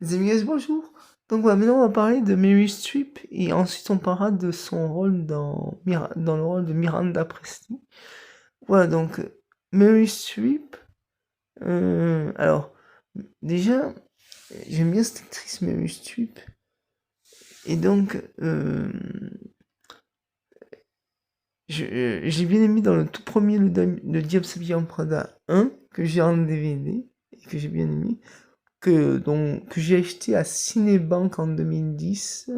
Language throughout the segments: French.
Les amis, guys, bonjour. Donc voilà, maintenant on va parler de Meryl Streep et ensuite on parlera de son rôle dans le rôle de Miranda Presley. Voilà, donc Meryl Streep. Alors, déjà, j'aime bien cette actrice Meryl Streep. Et donc, j'ai bien aimé dans le tout premier, le Diable s'habille en Prada 1, que j'ai en DVD et que j'ai bien aimé. Que j'ai acheté à Cinébanque en 2010,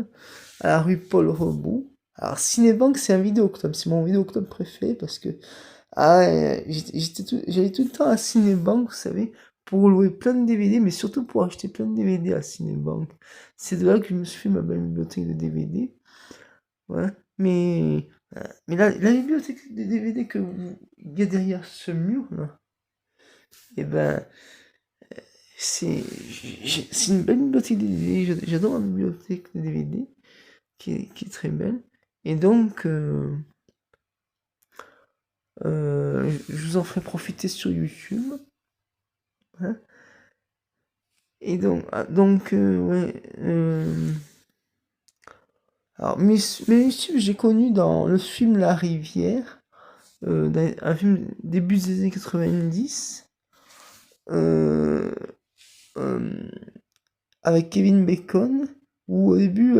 à la rue Paul Reboux. Alors Cinébanque, c'est un vidéoclub, c'est mon vidéoclub préféré parce que j'allais tout le temps à Cinébanque, vous savez, pour louer plein de DVD, mais surtout pour acheter plein de DVD à Cinébanque. C'est de là que je me suis fait ma belle bibliothèque de DVD. Ouais. Mais la bibliothèque de DVD il y a derrière ce mur là, et ben c'est une belle bibliothèque de DVD. J'adore la bibliothèque de DVD qui est très belle. Et donc, je vous en ferai profiter sur YouTube. Hein. Et ouais. Alors, mais j'ai connu dans le film La Rivière, un film début des années 90, euh, euh, avec Kevin Bacon, où au début,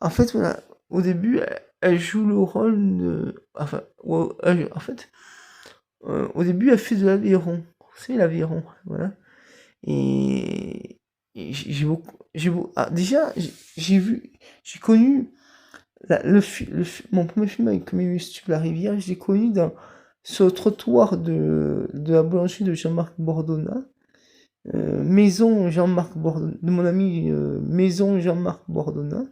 en fait, voilà, au début, elle joue le rôle de. Enfin, en fait, au début, elle fait de l'aviron. Vous savez, l'aviron, voilà. Et, déjà, j'ai connu mon premier film avec Meryl Streep, La Rivière, j'ai connu sur le trottoir de la boulangerie de Jean-Marc Bordonna. Maison Jean-Marc Bordonna, de mon ami Maison Jean-Marc Bordonna,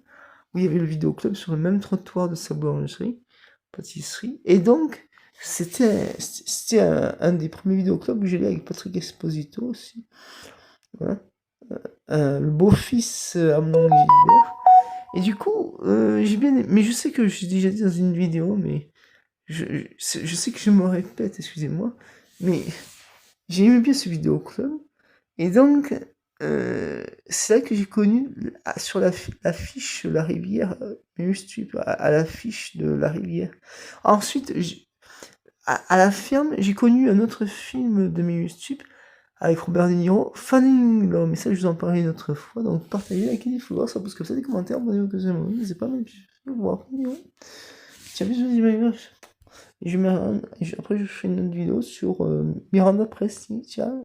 où il y avait le vidéoclub sur le même trottoir de sa boulangerie, pâtisserie. Et donc, c'était un des premiers vidéoclubs où j'allais avec Patrick Esposito aussi. Voilà. Le beau-fils à mon oncle Gilbert. Et du coup, j'ai bien aimé, mais je sais que j'ai déjà dit dans une vidéo, mais je sais que je me répète, excusez-moi, mais j'ai aimé bien ce vidéoclub. Et donc, c'est là que j'ai connu, sur l'affiche La Rivière, Meryl Streep, à l'affiche de La Rivière. Ensuite, à la ferme, j'ai connu un autre film de Meryl Streep avec Robert De Niro, Fanning Love, mais ça je vous en parlerai une autre fois, donc partagez, likez, diffusez, ça pousse comme ça, des commentaires, abonnez-vous que j'aime, c'est pas mal, puis je vais voir, tiens, bisous, après je fais une autre vidéo sur Miranda Presley, ciao.